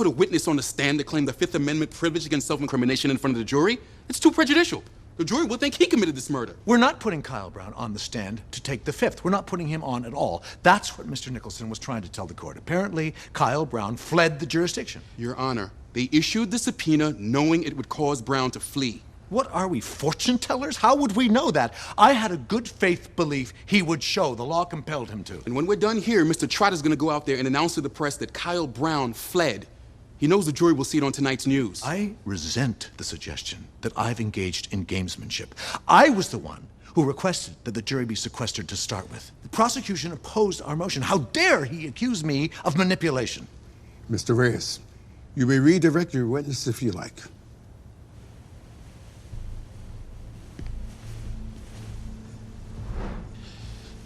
put a witness on the stand to claim the Fifth Amendment privilege against self-incrimination in front of the jury. It's too prejudicial. The jury will think he committed this murder. We're not putting Kyle Brown on the stand to take the Fifth. We're not putting him on at all. That's what Mr. Nicholson was trying to tell the court. Apparently, Kyle Brown fled the jurisdiction. Your Honor, they issued the subpoena knowing it would cause Brown to flee. What are we, fortune tellers? How would we know that? I had a good faith belief he would show. The law compelled him to. And when we're done here, Mr. Trotter's gonna go out there and announce to the press that Kyle Brown fled. He knows the jury will see it on tonight's news. I resent the suggestion that I've engaged in gamesmanship. I was the one who requested that the jury be sequestered to start with. The prosecution opposed our motion. How dare he accuse me of manipulation? Mr. Reyes, you may redirect your witness if you like.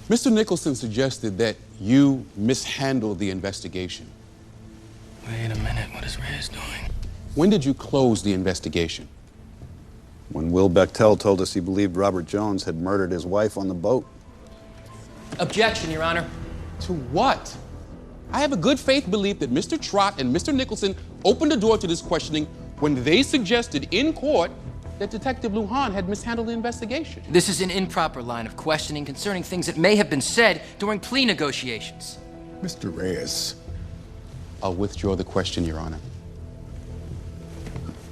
Mr. Nicholson suggested that you mishandled the investigation. Wait a minute, what is Reyes doing? When did you close the investigation? When Will Bechtel told us he believed Robert Jones had murdered his wife on the boat. Objection, Your Honor. To what? I have a good faith belief that Mr. Trott and Mr. Nicholson opened the door to this questioning when they suggested in court that Detective Lujan had mishandled the investigation. This is an improper line of questioning concerning things that may have been said during plea negotiations. Mr. Reyes. I'll withdraw the question, Your Honor.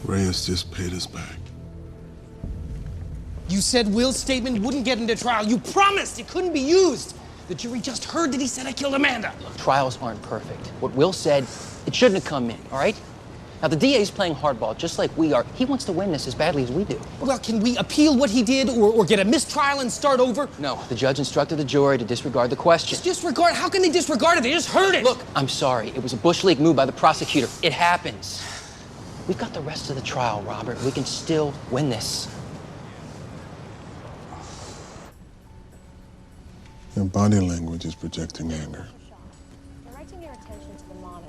Reyes just paid us back. You said Will's statement wouldn't get into trial. You promised it couldn't be used. The jury just heard that he said I killed Amanda. Look, trials aren't perfect. What Will said, it shouldn't have come in, all right? Now, the DA's playing hardball just like we are. He wants to win this as badly as we do. Well, can we appeal what he did or get a mistrial and start over? No, the judge instructed the jury to disregard the question. Just disregard? How can they disregard it? They just heard it. Look, I'm sorry. It was a Bush League move by the prosecutor. It happens. We've got the rest of the trial, Robert. We can still win this. Your body language is projecting anger. Directing your attention to the monitor.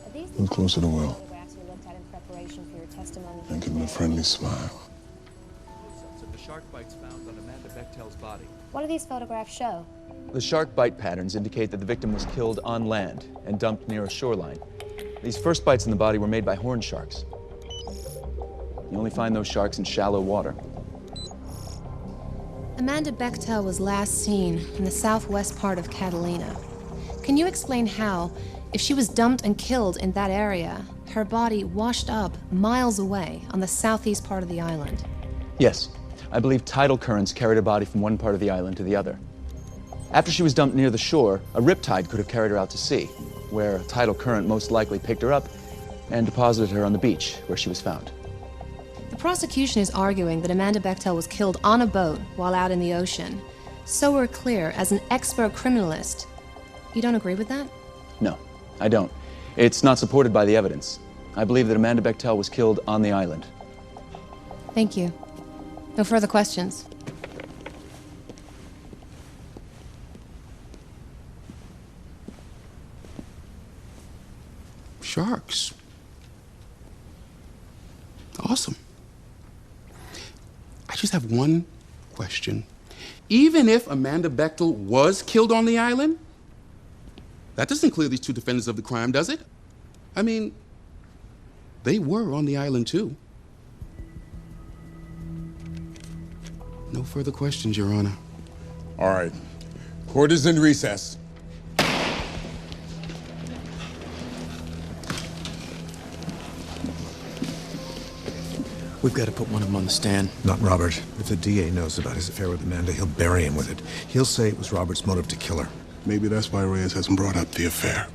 Are these Look closer to Will. photographs you looked at in preparation for your testimony? And give him a friendly smile. Of the shark bites found on Amanda Bechtel's body. What do these photographs show? The shark bite patterns indicate that the victim was killed on land and dumped near a shoreline. These first bites in the body were made by horn sharks. You only find those sharks in shallow water. Amanda Bechtel was last seen in the southwest part of Catalina. Can you explain how, if she was dumped and killed in that area, her body washed up miles away on the southeast part of the island? Yes, I believe tidal currents carried her body from one part of the island to the other. After she was dumped near the shore, a riptide could have carried her out to sea, where a tidal current most likely picked her up and deposited her on the beach, where she was found. The prosecution is arguing that Amanda Bechtel was killed on a boat while out in the ocean. So we're clear, as an expert criminalist, you don't agree with that? No, I don't. It's not supported by the evidence. I believe that Amanda Bechtel was killed on the island. Thank you. No further questions. Sharks. Awesome. I just have one question. Even if Amanda Bechtel was killed on the island, that doesn't clear these two defendants of the crime, does it? I mean, they were on the island too. No further questions, Your Honor. All right. Court is in recess. We've got to put one of them on the stand. Not Robert. If the DA knows about his affair with Amanda, he'll bury him with it. He'll say it was Robert's motive to kill her. Maybe that's why Reyes hasn't brought up the affair.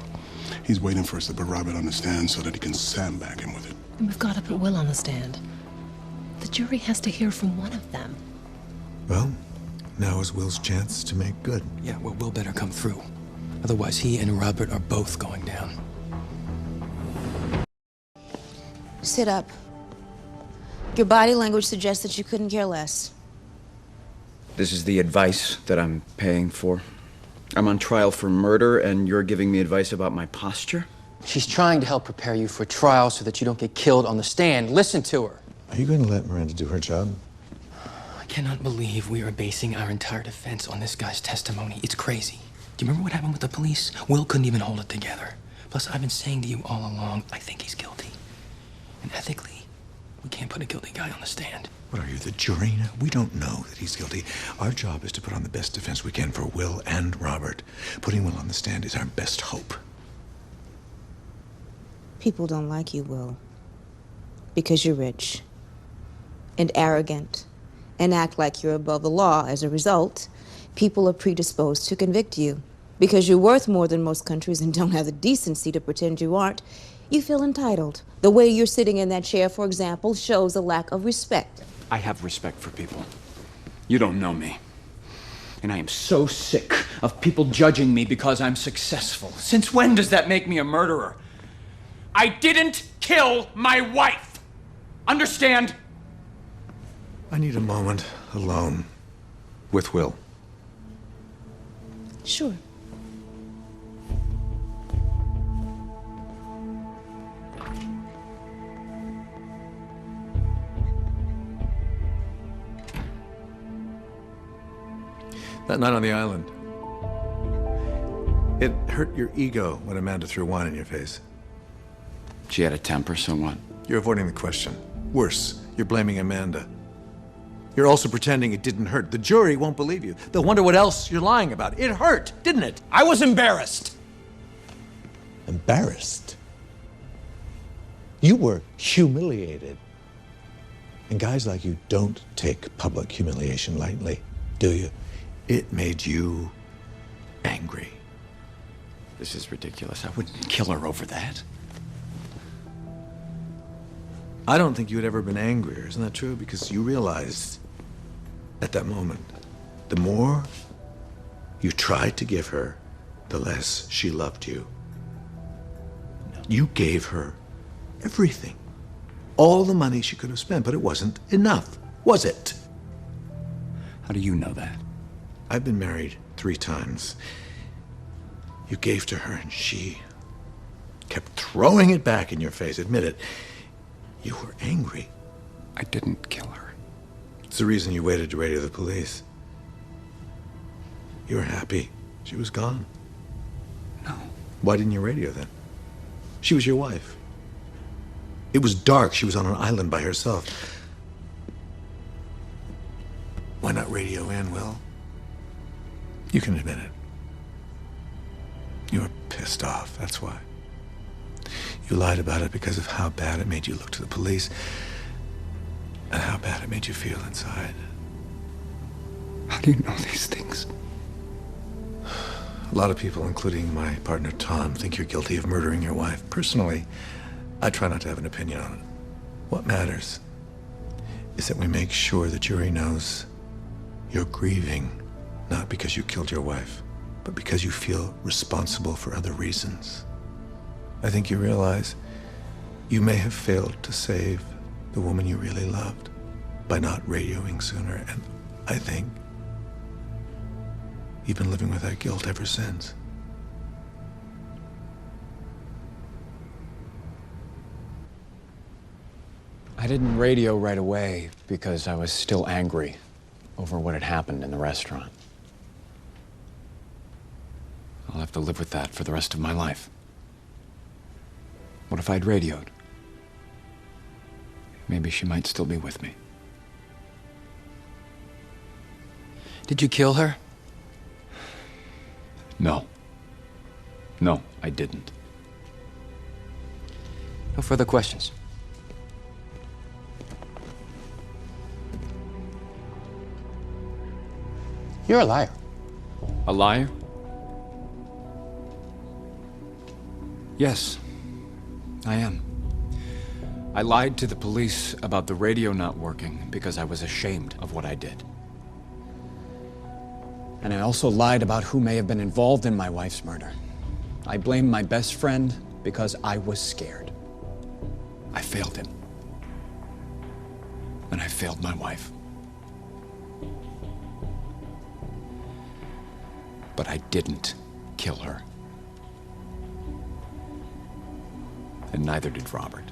He's waiting for us to put Robert on the stand so that he can sandbag him with it. And we've got to put Will on the stand. The jury has to hear from one of them. Well, now is Will's chance to make good. Yeah, well, Will better come through. Otherwise, he and Robert are both going down. Sit up. Your body language suggests that you couldn't care less. This is the advice that I'm paying for. I'm on trial for murder, and you're giving me advice about my posture? She's trying to help prepare you for trial so that you don't get killed on the stand. Listen to her. Are you going to let Miranda do her job? I cannot believe we are basing our entire defense on this guy's testimony. It's crazy. Do you remember what happened with the police? Will couldn't even hold it together. Plus, I've been saying to you all along, I think he's guilty. And ethically, we can't put a guilty guy on the stand. What are you, the jury now? We don't know that he's guilty. Our job is to put on the best defense we can for Will and Robert. Putting Will on the stand is our best hope. People don't like you, Will, because you're rich and arrogant and act like you're above the law. As a result, people are predisposed to convict you. Because you're worth more than most countries and don't have the decency to pretend you aren't, you feel entitled. The way you're sitting in that chair, for example, shows a lack of respect. I have respect for people. You don't know me. And I am so sick of people judging me because I'm successful. Since when does that make me a murderer? I didn't kill my wife! Understand? I need a moment alone with Will. Sure. That night on the island, it hurt your ego when Amanda threw wine in your face. She had a temper, so what? You're avoiding the question. Worse, you're blaming Amanda. You're also pretending it didn't hurt. The jury won't believe you. They'll wonder what else you're lying about. It hurt, didn't it? I was embarrassed. Embarrassed? You were humiliated. And guys like you don't take public humiliation lightly, do you? It made you angry. This is ridiculous. I wouldn't kill her over that. I don't think you had ever been angrier. Isn't that true? Because you realized at that moment, the more you tried to give her, the less she loved you. No. You gave her everything. All the money she could have spent, but it wasn't enough, was it? How do you know that? I've been married 3 times. You gave to her and she kept throwing it back in your face. Admit it. You were angry. I didn't kill her. It's the reason you waited to radio the police. You were happy. She was gone. No. Why didn't you radio then? She was your wife. It was dark. She was on an island by herself. Why not radio in, Will? You can admit it. You were pissed off, that's why. You lied about it because of how bad it made you look to the police and how bad it made you feel inside. How do you know these things? A lot of people, including my partner Tom, think you're guilty of murdering your wife. Personally, I try not to have an opinion on it. What matters is that we make sure the jury knows you're grieving, not because you killed your wife, but because you feel responsible for other reasons. I think you realize you may have failed to save the woman you really loved by not radioing sooner, and I think you've been living with that guilt ever since. I didn't radio right away because I was still angry over what had happened in the restaurant. I'll have to live with that for the rest of my life. What if I'd radioed? Maybe she might still be with me. Did you kill her? No. No, I didn't. No further questions. You're a liar. A liar? Yes, I am. I lied to the police about the radio not working because I was ashamed of what I did. And I also lied about who may have been involved in my wife's murder. I blamed my best friend because I was scared. I failed him. And I failed my wife. But I didn't kill her. And neither did Robert.